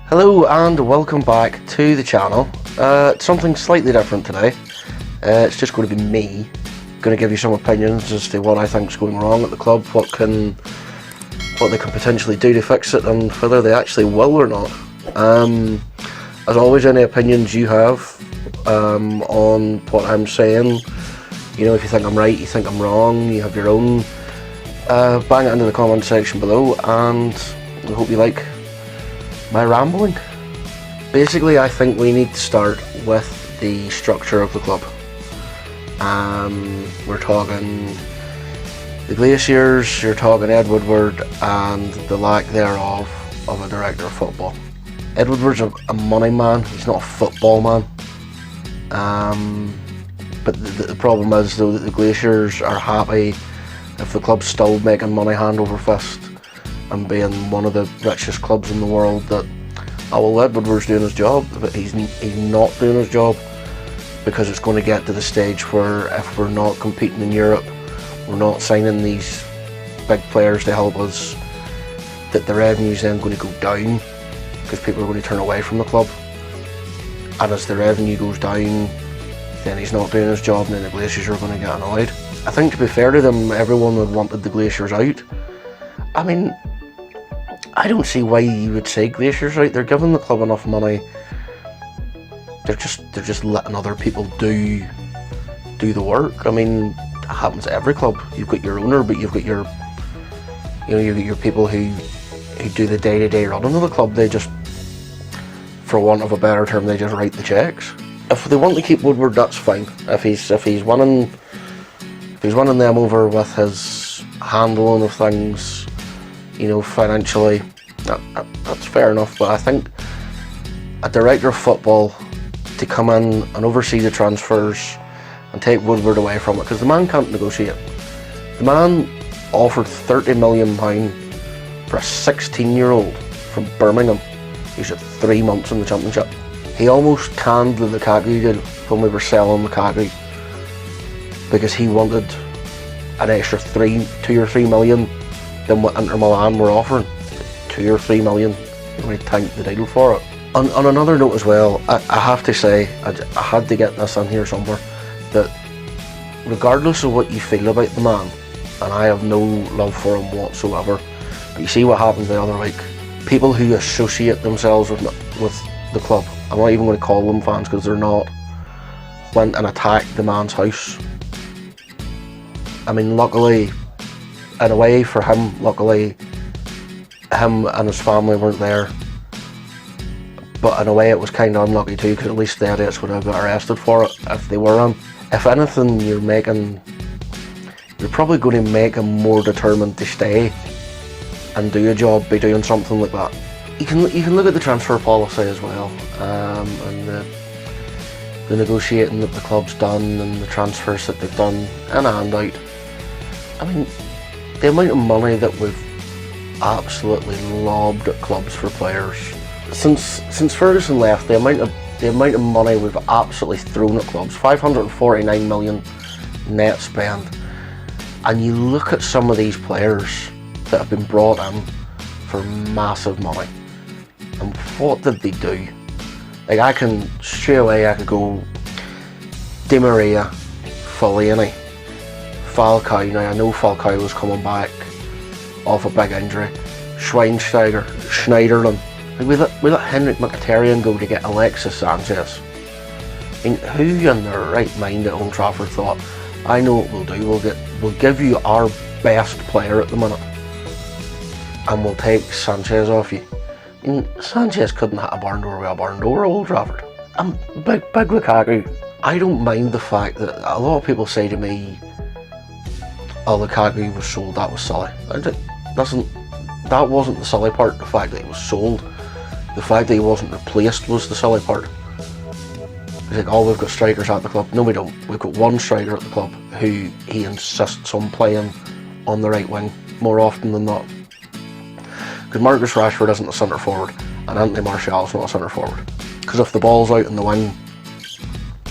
Hello and welcome back to the channel. Something slightly different today. It's just going to be me going to give you some opinions as to what I think is going wrong at the club, what they can potentially do to fix it, and whether they actually will or not. As always, any opinions you have on what I'm saying, you know, if you think I'm right, you think I'm wrong, you have your own, bang it into the comment section below, and I hope you like my rambling. Basically, I think we need to start with the structure of the club. We're talking the Glaciers, you're talking Ed Woodward, and the lack thereof of a director of football. Ed Woodward's a money man, he's not a football man. But the problem is, though, that the Glaciers are happy if the club's still making money hand over fist and being one of the richest clubs in the world. That, oh well, Ed Woodward's doing his job, but he's not doing his job, because it's going to get to the stage where if we're not competing in Europe, we're not signing these big players to help us, that the revenue's then going to go down because people are going to turn away from the club. And as the revenue goes down, then he's not doing his job, and then the Glaciers are going to get annoyed. I think, to be fair to them, everyone would wanted the Glaciers out. I mean, I don't see why you would say Glaciers out. They're giving the club enough money. They're just letting other people do the work. I mean, it happens at every club. You've got your owner, but you've got your, you've got your people who do the day-to-day running of the club. They just, for want of a better term, they just write the checks. If they want to keep Woodward, that's fine. If he's winning them over with his handling of things, financially, that's fair enough. But I think a director of football to come in and oversee the transfers and take Woodward away from it, because the man can't negotiate. The man offered £30 million for a 16-year-old from Birmingham who's had 3 months in the Championship. He almost canned the Lukaku deal when we were selling Lukaku, because he wanted an extra 2 or 3 million than what Inter Milan were offering. 2 or 3 million, he tanked the deal for it. On another note as well, I have to say, I had to get this in here somewhere, that regardless of what you feel about the man, and I have no love for him whatsoever, but you see what happened the other week. People who associate themselves with the club, I'm not even going to call them fans because they're not, went and attacked the man's house. I mean, luckily, in a way for him, luckily him and his family weren't there. But in a way it was kind of unlucky too, because at least the idiots would have got arrested for it if they were in. If anything, you're probably going to make him more determined to stay and do a job by doing something like that. You can look at the transfer policy as well, and the negotiating that the club's done and the transfers that they've done in and out. I mean, the amount of money that we've absolutely lobbed at clubs for players. Since Ferguson left, the amount of money we've absolutely thrown at clubs, 549 million net spend. And you look at some of these players that have been brought in for massive money, and what did they do? Like, I could go Di Maria, Fellaini, Falcao. Now I know Falcao was coming back off a big injury. Schweinsteiger, Schneiderlin. We let Henrik Mkhitaryan go to get Alexis Sanchez. I mean, who in their right mind at Old Trafford thought, I know what we'll do, we'll give you our best player at the minute, and we'll take Sanchez off you. I mean, Sanchez couldn't hit a barn door with a barn door at Old Trafford. And big Lukaku, I don't mind the fact that a lot of people say to me, oh, Lukaku was sold, that was silly. That wasn't the silly part, the fact that he was sold. The fact that he wasn't replaced was the silly part. It's like, oh, we've got strikers at the club. No, we don't. We've got one striker at the club who he insists on playing on the right wing more often than not. Because Marcus Rashford isn't a centre forward, and Anthony Martial's not a centre forward. Because if the ball's out in the wing,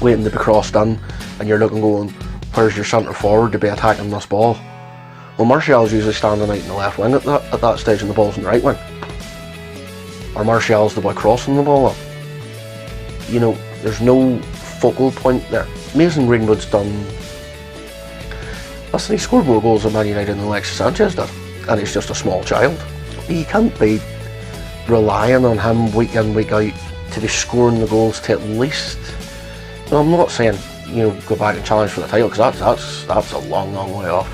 waiting to be crossed in, and you're looking going, where's your centre forward to be attacking this ball? Well, Martial's usually standing out in the left wing at that stage, and the ball's in the right wing. or Martial's the boy crossing the ball up. You know, there's no focal point there. Mason Greenwood's done. Listen, he scored more goals than Man United than Alexis Sanchez did, and he's just a small child. You can't be relying on him week in, week out to be scoring the goals to at least. No, I'm not saying, you know, go back and challenge for the title, because that's a long, long way off.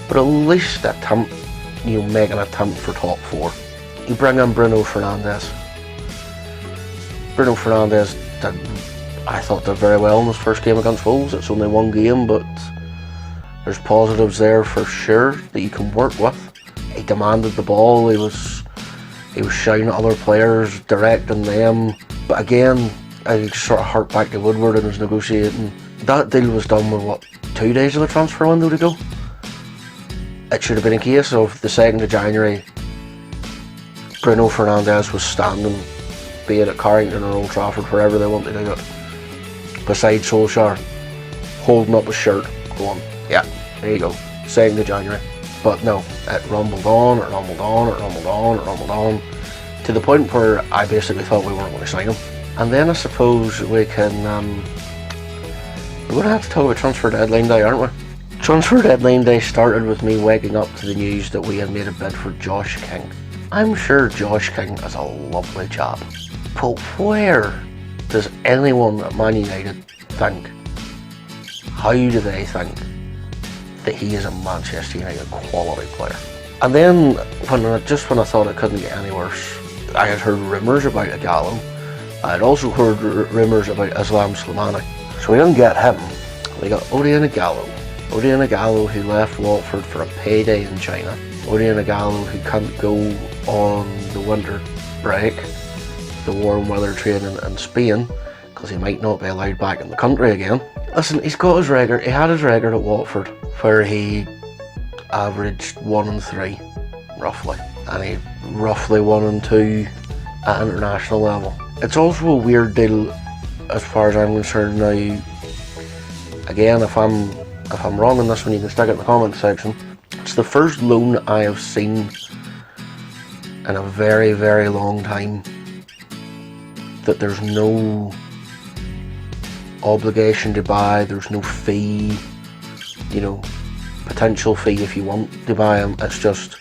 But at least attempt, you know, make an attempt for top 4. You bring in Bruno Fernandes. Bruno Fernandes I thought did very well in his first game against Wolves. It's only one game, but there's positives there for sure that you can work with. He demanded the ball. He was shouting at other players, directing them. But again, I sort of hark back to Woodward and his negotiating. That deal was done with what, 2 days of the transfer window to go? It should have been a case of the 2nd of January, Bruno Fernandes was standing, be it at Carrington or Old Trafford, wherever they wanted to do it, beside Solskjaer, holding up his shirt, going, yeah, there you go, 2nd of January. But no, it rumbled on, it rumbled on, it rumbled on, it rumbled on, to the point where I basically thought we weren't going to sign him. And then I suppose we can, we're going to have to talk about transfer deadline day, aren't we? Transfer deadline day started with me waking up to the news that we had made a bid for Josh King. I'm sure Josh King is a lovely chap, but where does anyone at Man United think, how do they think that he is a Manchester United quality player? And then when I thought it couldn't get any worse, I had heard rumours about a Gallo. I had also heard rumours about Islam Slimani. So we didn't get him. We got Odion Gallo. Odion Gallo, who left Watford for a payday in China. Odion Gallo, who can't go on the winter break, the warm weather training in Spain, because he might not be allowed back in the country again. Listen, he's got his record. He had his record at Watford, where he averaged 1 and 3, roughly, and he roughly 1 and 2 at international level. It's also a weird deal, as far as I'm concerned now. Again, if I'm wrong on this one, you can stick it in the comment section. It's the first loan I have seen in a very, very long time that there's no obligation to buy, there's no fee, you know, potential fee if you want to buy him. It's just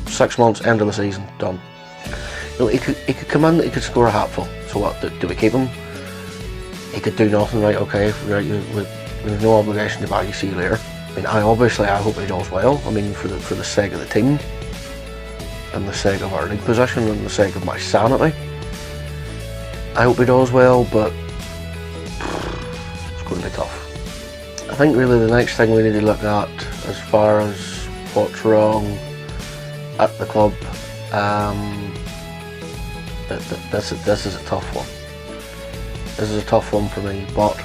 6 months, end of the season, done. You know, he could come in, he could score a hatful. So what, do we keep him? He could do nothing, right? Okay, there's no obligation to buy you, see you later. I mean, I hope he does well. I mean, for the sake of the team, and the sake of our league position, and the sake of my sanity, I hope he does well, but it's going to be tough. I think really the next thing we need to look at, as far as what's wrong at the club, this is a tough one. This is a tough one for me, but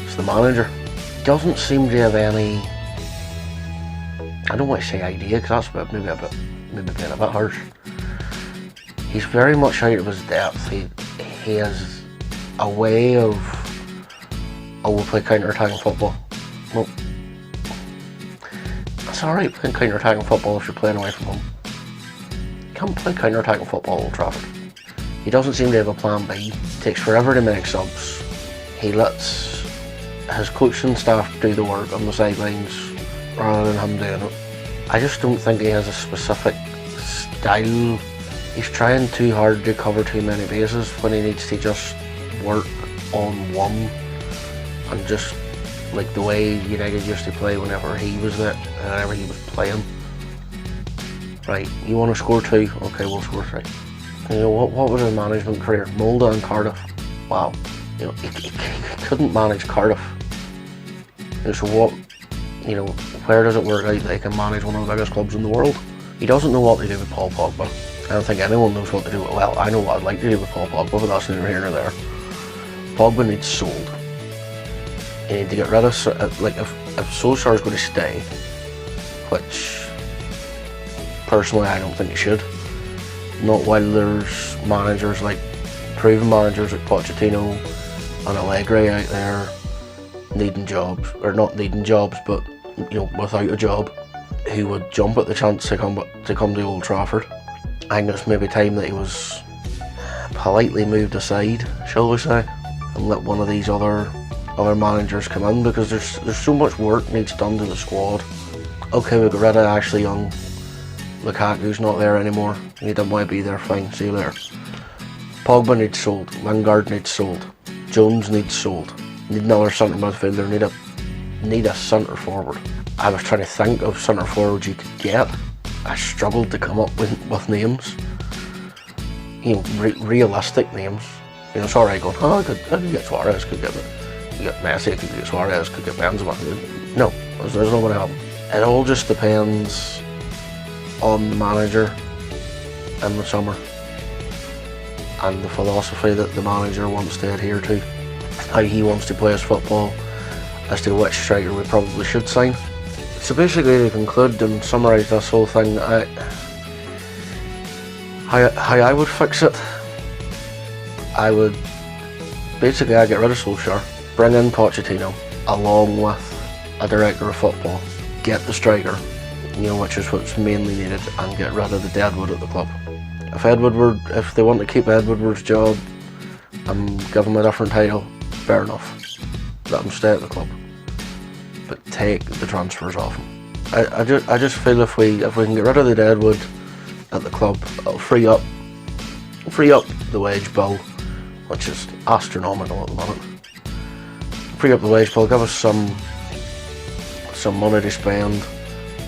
it's the manager. He doesn't seem to have any, I don't want to say idea, because that's maybe being a bit harsh. He's very much out of his depth. He has a way of, we'll play counter-attacking football. Well, it's alright playing counter-attacking football if you're playing away from home. You can't play counter-attacking football at Old Trafford. He doesn't seem to have a plan B. Takes forever to make subs. He lets his coaching staff do the work on the sidelines rather than him doing it. I just don't think he has a specific style. He's trying too hard to cover too many bases when he needs to just work on one, and just like the way United used to play whenever he was there, whenever he was playing. Right, you want to score 2? Okay, we'll score 3. You know, what was his management career? Molde and Cardiff. Wow. You know, he couldn't manage Cardiff. And so what, you know, where does it work out that he can manage one of the biggest clubs in the world? He doesn't know what to do with Paul Pogba. I don't think anyone knows what to do with, well, I know what I'd like to do with Paul Pogba, but that's neither here nor there. Pogba needs sold. You need to get rid of, like, if Solskjaer is going to stay, which personally I don't think he should, not while there's managers like, proven managers like Pochettino and Allegri out there needing jobs, or not needing jobs, but, you know, without a job, who would jump at the chance to come to Old Trafford. I think it's maybe time that he was politely moved aside, shall we say, and let one of these other managers come in, because there's so much work needs done to the squad. Okay, we got rid of Ashley Young. Lukaku's not there anymore. He didn't want to be there, fine, see you later. Pogba needs sold. Lingard needs sold. Jones needs sold. Need another centre midfielder. Need a centre forward. I was trying to think of centre forwards you could get. I struggled to come up with names. You know, realistic names. You know, it's alright going, oh, I could get Suarez, could get Messi, could get Suarez, could get Benzema. No, there's not going to happen. It all just depends on the manager in the summer and the philosophy that the manager wants to adhere to, how he wants to play his football, as to which striker we probably should sign. So basically, to conclude and summarise this whole thing, how I would fix it, I'd get rid of Solskjaer, bring in Pochettino, along with a director of football, get the striker, you know, which is what's mainly needed, and get rid of the deadwood at the club. If they want to keep Ed Woodward's job and give him a different title, fair enough. Let him stay at the club, but take the transfers off him. I just feel if we can get rid of the deadwood at the club, it'll free up the wage bill, which is astronomical at the moment. Free up the wage bill, give us some money to spend,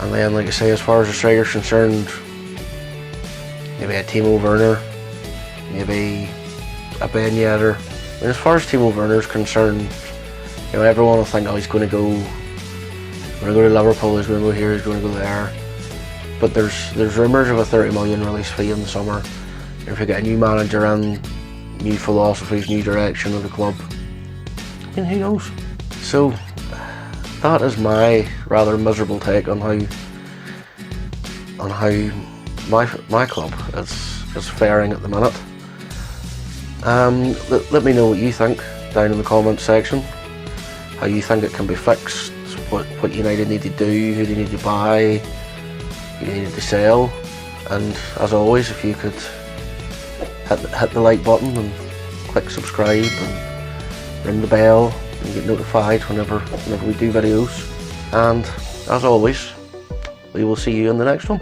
and then, like I say, as far as the striker's concerned, maybe a Timo Werner, maybe a Ben Yedder. I mean, as far as Timo Werner's concerned, you know, everyone will think, oh, he's going to go to Liverpool, he's going to go here, he's going to go there. But there's rumours of a 30 million release fee in the summer. If you get a new manager in, new philosophies, new direction of the club, I mean, who knows? So that is my rather miserable take on how my club is faring at the minute. Let me know what you think down in the comments section. How you think it can be fixed, what United need to do, who they need to buy, who they need to sell. And as always, if you could hit the like button and click subscribe and ring the bell and get notified whenever we do videos. And as always, we will see you in the next one.